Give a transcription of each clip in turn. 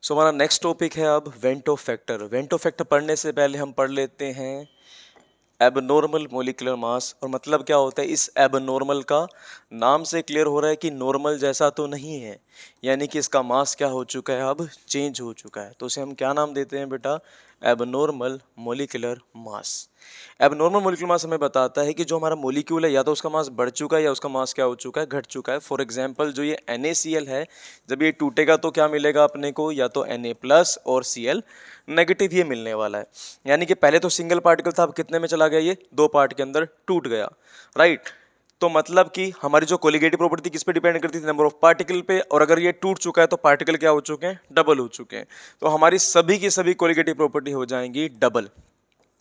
सो हमारा next topic है अब वेंटो फैक्टर। वेंटो फैक्टर पढ़ने से पहले हम पढ़ लेते हैं एबनॉर्मल मोलिकुलर मास। और मतलब क्या होता है, इस एबनॉर्मल का नाम से क्लियर हो रहा है कि नॉर्मल जैसा तो नहीं है, यानी कि इसका मास क्या हो चुका है, अब चेंज हो चुका है। तो उसे हम क्या नाम देते हैं बेटा, abnormal molecular mass. Abnormal molecular mass हमें बताता है कि जो हमारा मोलिक्यूल है या तो उसका मास बढ़ चुका है या उसका मास क्या हो चुका है, घट चुका है। फॉर एग्जांपल जो ये NaCl है, जब ये टूटेगा तो क्या मिलेगा अपने को, या तो Na+ और Cl नेगेटिव ये मिलने वाला है। यानी कि पहले तो सिंगल पार्टिकल था, अब कितने में चला गया, ये 2 पार्ट के अंदर टूट गया, राइट। तो मतलब कि हमारी जो कोलिगेटिव प्रॉपर्टी थी किस पे डिपेंड करती थी, नंबर ऑफ पार्टिकल पे। और अगर ये टूट चुका है तो पार्टिकल क्या हो चुके हैं, डबल हो चुके हैं। तो हमारी सभी की सभी कोलिगेटिव प्रॉपर्टी हो जाएंगी डबल।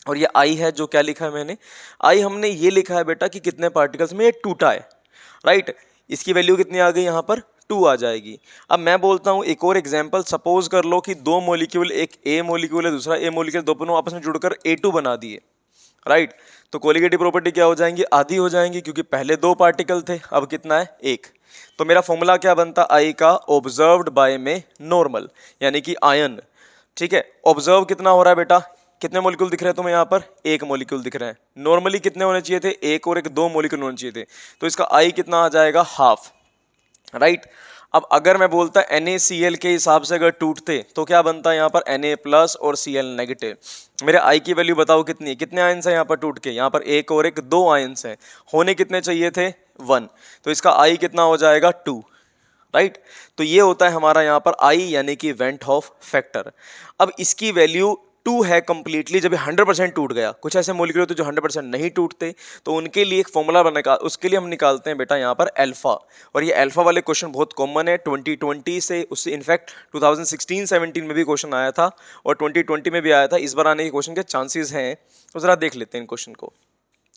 और ये आई है, जो क्या लिखा है मैंने, आई हमने ये लिखा है बेटा कि कितने पार्टिकल्स में ये टूटा है, राइट। इसकी वैल्यू कितनी आ गई, यहाँ पर 2 आ जाएगी। अब मैं बोलता हूँ एक और एग्जांपल, सपोज कर लो कि 2 मॉलिक्यूल, एक ए मॉलिक्यूल है दूसरा ए मॉलिक्यूल, दोनों आपस में जुड़कर A2 बना दिए, राइट। तो कोलिगेटिव प्रॉपर्टी क्या हो जाएंगी, आधी हो जाएंगी, क्योंकि पहले 2 पार्टिकल थे, अब कितना है, 1। तो मेरा फॉर्मूला क्या बनता, आई का ऑब्जर्व्ड बाय में नॉर्मल, यानी कि आयन, ठीक है। ऑब्जर्व कितना हो रहा है बेटा, कितने मॉलिक्यूल दिख रहे हैं तुम्हें यहाँ पर, 1 मॉलिक्यूल दिख रहे हैं। नॉर्मली कितने होने चाहिए थे, 1 और 1 2 मॉलिक्यूल होने चाहिए थे। तो इसका आई कितना आ जाएगा, हाफ, राइट। अब अगर मैं बोलता NaCl के हिसाब से अगर टूटते तो क्या बनता है यहाँ पर, Na+ और Cl नेगेटिव। मेरे आई की वैल्यू बताओ कितनी है, कितने आयंस हैं यहाँ पर टूट के, यहाँ पर 1 और 1 2 आयंस हैं, होने कितने चाहिए थे, 1। तो इसका आई कितना हो जाएगा, 2, राइट। तो ये होता है हमारा यहाँ पर आई, यानी कि वेंट हॉफ फैक्टर। अब इसकी वैल्यू 2 है कंप्लीटली जब 100% टूट गया। कुछ ऐसे मॉलिक्यूल होते हैं जो 100% नहीं टूटते, तो उनके लिए एक फॉर्मूला बनेगा, उसके लिए हम निकालते हैं बेटा यहाँ पर अल्फा। और ये अल्फा वाले क्वेश्चन बहुत कॉमन है 2020 से, उससे इनफैक्ट 2016-17 में भी क्वेश्चन आया था और 2020 में भी आया था। इस बार आने के क्वेश्चन के चांसेस हैं, तो जरा देख लेते हैं इन क्वेश्चन को,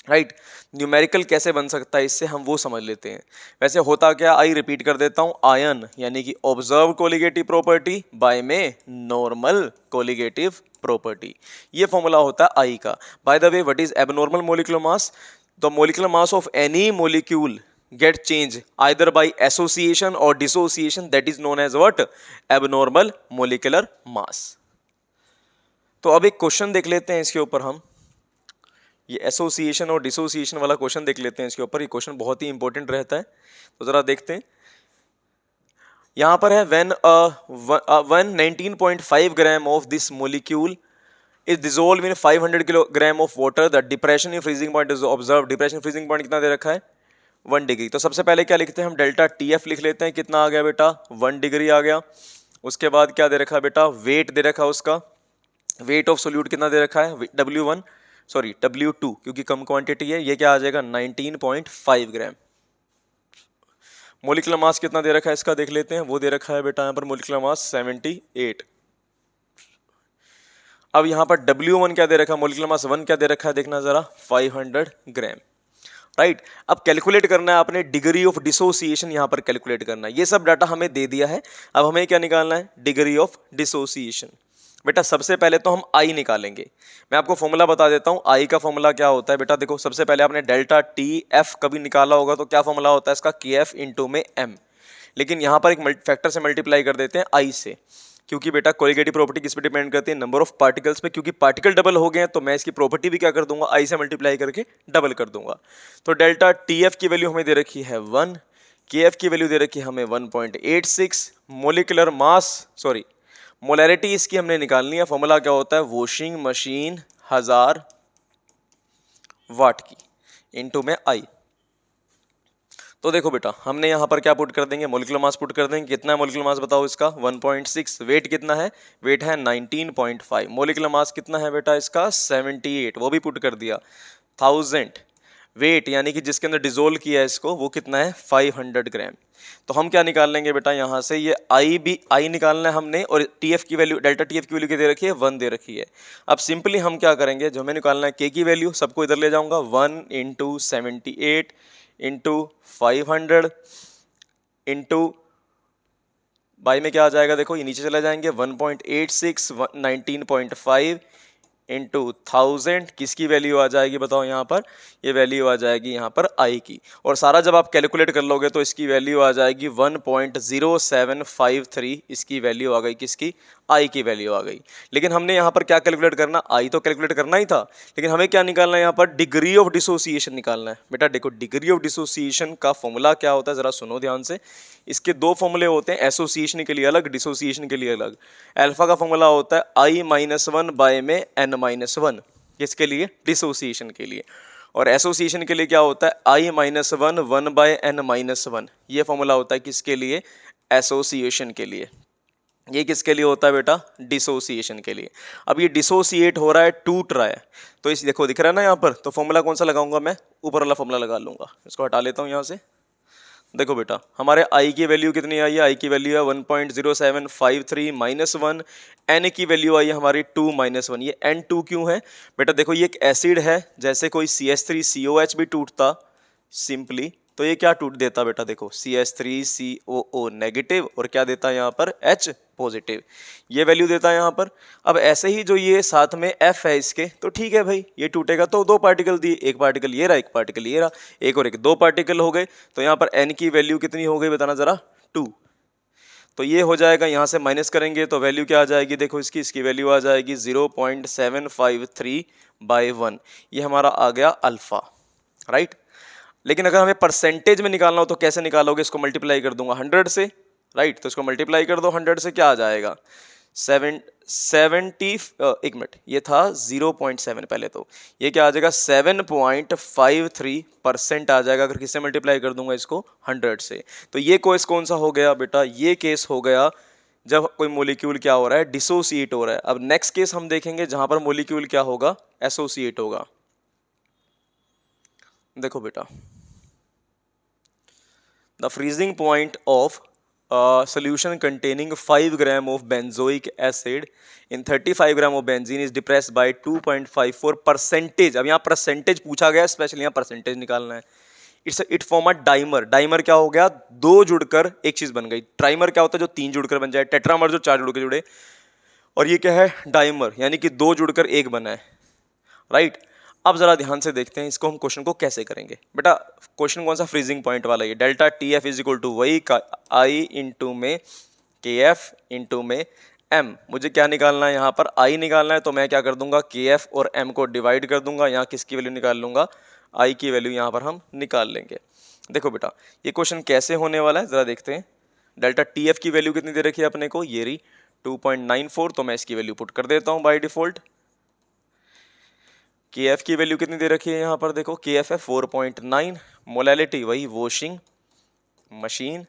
राइट। न्यूमेरिकल कैसे बन सकता है इससे हम वो समझ लेते हैं। वैसे होता क्या, आई रिपीट कर देता हूं, आयन यानी कि ऑब्जर्व कोलिगेटिव प्रॉपर्टी बाय में नॉर्मल कोलिगेटिव प्रॉपर्टी, ये फॉर्मूला होता है आई का। By the way, what is abnormal molecular mass, the molecular mass of any molecule get change either by association or dissociation, that is known as what, abnormal molecular mass। तो अब एक question देख लेते हैं इसके ऊपर हम, ये एसोसिएशन और डिसोसिएशन वाला क्वेश्चन देख लेते हैं इसके ऊपर। ये क्वेश्चन बहुत ही इंपॉर्टेंट रहता है, तो जरा देखते हैं। यहां पर है when 19.5 gram of this molecule is dissolve in 500 kilogram of water, the depression in freezing point is observe. Depression freezing point कितना दे रखा है, 1 डिग्री। तो सबसे पहले क्या लिखते हैं हम, डेल्टा TF लिख लेते हैं। कितना आ गया बेटा, 1 डिग्री आ गया। उसके बाद क्या दे रखा है बेटा, वेट दे रखा है उसका, वेट ऑफ सोल्यूट कितना दे रखा है, W2, क्योंकि कम क्वांटिटी है, ये क्या आ जाएगा 19.5 ग्राम। मोलिकुलर मास कितना दे रखा है इसका देख लेते हैं, वो दे रखा है बेटा यहाँ पर मोलिकुलर मास 78। अब यहाँ पर W1 क्या दे रखा है, मोलिकुलर मास 1 क्या दे रखा है, देखना जरा, 500 ग्राम, राइट। अब कैलकुलेट करना है आपने डिग्री ऑफ डिसोसिएशन, यहाँ पर कैलकुलेट करना है। ये सब डाटा हमें दे दिया है, अब हमें क्या निकालना है, डिग्री ऑफ डिसोसिएशन। बेटा सबसे पहले तो हम आई निकालेंगे। मैं आपको फॉर्मूला बता देता हूं, आई का फॉर्मूला क्या होता है बेटा, देखो सबसे पहले आपने डेल्टा TF कभी निकाला होगा तो क्या फॉर्मूला होता है इसका, KF इंटू में M। लेकिन यहां पर एक फैक्टर से मल्टीप्लाई कर देते हैं आई से, क्योंकि बेटा कोलिगेटिव प्रॉपर्टी किस पे डिपेंड करती है, नंबर ऑफ पार्टिकल्स पे। क्योंकि पार्टिकल डबल हो गए हैं तो मैं इसकी प्रॉपर्टी भी क्या कर दूंगा, आई से मल्टीप्लाई करके डबल कर दूंगा। तो डेल्टा TF की वैल्यू हमें दे रखी है 1, KF की वैल्यू दे रखी है हमें 1.86, मोलिकुलर मास सॉरी मोलैरिटी इसकी हमने निकालनी है। फॉर्मूला क्या होता है, वॉशिंग मशीन 1000 वाट की इनटू में आई। तो देखो बेटा हमने यहाँ पर क्या पुट कर देंगे, मोलिकुलर मास पुट कर देंगे। कितना है मोलिकुलर मास बताओ इसका, 1.6। वेट कितना है, वेट है 19.5। मोलिकुलर मास कितना है बेटा इसका, 78, वो भी पुट कर दिया। 1000 वेट यानी कि जिसके अंदर डिजोल्व किया है इसको, वो कितना है 500 ग्राम। तो हम क्या निकाल लेंगे बेटा यहाँ से, ये आई भी आई निकालना है हमने, और TF की वैल्यू, डेल्टा TF की वैल्यू क्या दे रखी है, 1 दे रखी है। अब सिंपली हम क्या करेंगे, जो हमें निकालना है K की वैल्यू, सबको इधर ले जाऊंगा, 1 इंटू 78 इंटू 500 इंटू बाई में क्या आ जाएगा, देखो ये नीचे चले जाएंगे, 1.86 19.5 इंटू 1000 किसकी वैल्यू आ जाएगी बताओ यहाँ पर, ये वैल्यू आ जाएगी यहाँ पर आई की, और सारा जब आप कैलकुलेट कर लोगे तो इसकी वैल्यू आ जाएगी 1.0753, इसकी वैल्यू आ गई किसकी, आई की वैल्यू आ गई। लेकिन हमने यहाँ पर क्या कैलकुलेट करना, आई तो कैलकुलेट करना ही था, लेकिन हमें क्या निकालना है यहाँ पर, डिग्री ऑफ डिसोसिएशन निकालना है। बेटा देखो डिग्री ऑफ डिसोसिएशन का फॉर्मूला क्या होता है, जरा सुनो ध्यान से। इसके दो फॉर्मूले होते हैं, एसोसिएशन के लिए अलग, डिसोसिएशन के लिए अलग। अल्फा का फॉर्मूला होता है i-1 बाय में n-1, किसके लिए, डिसोसिएशन के लिए। और एसोसिएशन के लिए क्या होता है, i-1 1 बाय n-1, ये फॉर्मूला होता है किसके लिए, एसोसिएशन के लिए। ये किसके लिए होता है बेटा, डिसोसिएशन के लिए। अब ये डिसोसिएट हो रहा है, टूट रहा है, तो इस देखो दिख रहा है ना यहाँ पर, तो फॉर्मूला कौन सा लगाऊंगा मैं, ऊपर वाला फॉर्मूला लगा लूंगा। इसको हटा लेता हूँ यहाँ से। देखो बेटा हमारे i की वैल्यू कितनी आई है, i की वैल्यू है 1.0753 माइनस 1, n की वैल्यू आई है हमारी 2 माइनस 1। ये n2 क्यों है बेटा, देखो ये एक एसिड है, जैसे कोई CH3COH भी टूटता सिंपली, तो ये क्या टूट देता बेटा, देखो CH3COO नेगेटिव, और क्या देता है यहाँ पर, H पॉजिटिव, ये वैल्यू देता है यहाँ पर। अब ऐसे ही जो ये साथ में F है इसके, तो ठीक है भाई, ये टूटेगा तो दो पार्टिकल दिए, एक पार्टिकल ये रहा, एक पार्टिकल ये रहा, एक और एक, दो पार्टिकल हो गए, तो यहाँ पर N की वैल्यू कितनी हो गई बताना जरा, 2। तो ये हो जाएगा, यहाँ से माइनस करेंगे तो वैल्यू क्या आ जाएगी, देखो इसकी वैल्यू आ जाएगी 0.753 बाई 1, ये हमारा आ गया अल्फा, राइट। लेकिन अगर हमें परसेंटेज में निकालना हो तो कैसे निकालोगे, इसको मल्टीप्लाई कर दूंगा 100 से, राइट। तो इसको मल्टीप्लाई कर दो 100 से, क्या आ जाएगा 70, एक मिनट, ये था 0.7 पहले, तो ये क्या आ जाएगा 7.53% आ जाएगा, अगर किससे मल्टीप्लाई कर दूंगा इसको 100 से। तो ये केस कौन सा हो गया बेटा, ये केस हो गया जब कोई मोलिक्यूल क्या हो रहा है, डिसोसिएट हो रहा है। अब नेक्स्ट केस हम देखेंगे जहां पर मोलिक्यूल क्या होगा, एसोसिएट होगा। देखो बेटा the freezing point of a solution containing 5 gram of benzoic acid in 35 gram of benzene is depressed by 2.54 percentage. अब यहाँ परसेंटेज पूछा गया, स्पेशली यहाँ परसेंटेज निकालना है। It form a dimer, dimer क्या हो गया, दो जुड़कर एक चीज बन गई। ट्राइमर क्या होता है, जो तीन जुड़कर बन जाए, टेट्रामर जो चार जुड़कर जुड़े, और ये क्या है, डाइमर, यानी कि दो जुड़कर एक बना है, राइट। अब जरा ध्यान से देखते हैं इसको, हम क्वेश्चन को कैसे करेंगे। बेटा क्वेश्चन कौन सा, फ्रीजिंग पॉइंट वाला, ये delta T F is equal to वही आई इंटू में के एफ इंटू में एम। मुझे क्या निकालना है, यहाँ पर आई निकालना है, तो मैं क्या कर दूंगा, के एफ और एम को डिवाइड कर दूंगा, यहाँ किसकी वैल्यू निकाल लूंगा, आई की वैल्यू यहाँ पर हम निकाल लेंगे। देखो बेटा ये क्वेश्चन कैसे होने वाला है, जरा देखते हैं। डेल्टा टी एफ की वैल्यू कितनी दे रखी है अपने को, ये रही 2.94, तो मैं इसकी वैल्यू पुट कर देता हूँ बाई डिफॉल्ट। के एफ की वैल्यू कितनी दे रखी है यहाँ पर, देखो के एफ है 4.9, मोलैलिटी वही वॉशिंग मशीन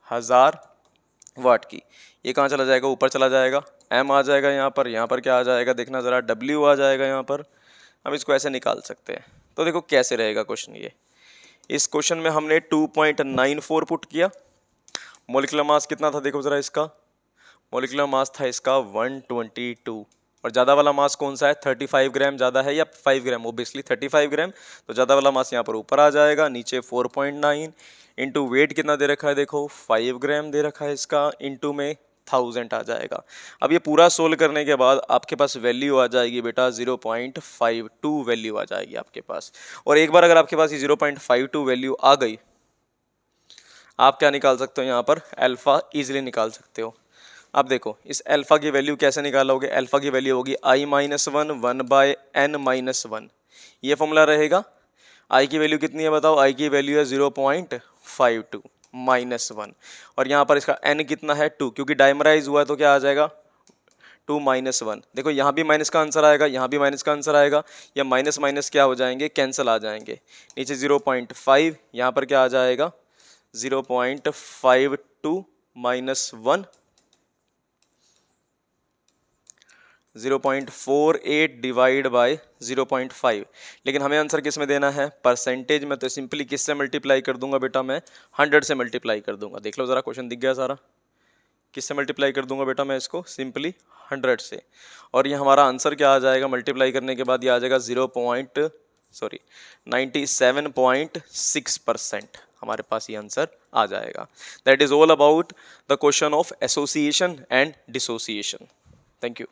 1000 वाट की, ये कहाँ चला जाएगा, ऊपर चला जाएगा, एम आ जाएगा यहाँ पर क्या आ जाएगा, देखना ज़रा डब्ल्यू आ जाएगा यहाँ पर। हम इसको ऐसे निकाल सकते हैं। तो देखो कैसे रहेगा क्वेश्चन, ये इस क्वेश्चन में हमने 2.94 पुट किया, मोलिकुलर मास कितना था, देखो ज़रा इसका मोलिकुलर मास था इसका 122, और ज़्यादा वाला मास कौन सा है, 35 ग्राम ज़्यादा है या 5 ग्राम, ओबियसली 35 ग्राम, तो ज़्यादा वाला मास यहाँ पर ऊपर आ जाएगा, नीचे 4.9 इंटू वेट कितना दे रखा है, देखो 5 ग्राम दे रखा है इसका, इंटू में 1000 आ जाएगा। अब ये पूरा सोल्व करने के बाद आपके पास वैल्यू आ जाएगी बेटा 0.52 वैल्यू आ जाएगी आपके पास। और एक बार अगर आपके पास ये 0.52 वैल्यू आ गई, आप क्या निकाल सकते हो यहाँ पर, अल्फा इजीली निकाल सकते हो। अब देखो इस अल्फा की वैल्यू कैसे निकालोगे, अल्फा की वैल्यू होगी i-1 1 बाय n-1, ये फॉर्मूला रहेगा। i की वैल्यू कितनी है बताओ, i की वैल्यू है 0.52 -1, और यहाँ पर इसका n कितना है 2, क्योंकि डाइमराइज हुआ है तो क्या आ जाएगा 2 -1। देखो यहाँ भी माइनस का आंसर आएगा, यहाँ भी माइनस का आंसर आएगा, या माइनस माइनस क्या हो जाएंगे, कैंसिल आ जाएंगे। नीचे 0.5, यहाँ पर क्या आ जाएगा 0.52 -1, 0.48 डिवाइड बाय 0.5। लेकिन हमें आंसर किस में देना है, परसेंटेज में, तो सिंपली किससे मल्टीप्लाई कर दूंगा बेटा, मैं 100 से मल्टीप्लाई कर दूंगा। देख लो ज़रा क्वेश्चन दिख गया सारा, किससे मल्टीप्लाई कर दूंगा बेटा मैं इसको, सिंपली 100 से। और ये हमारा आंसर क्या आ जाएगा, मल्टीप्लाई करने के बाद ये आ जाएगा 97.6% हमारे पास ये आंसर आ जाएगा। That is all about the question of association and dissociation. Thank you.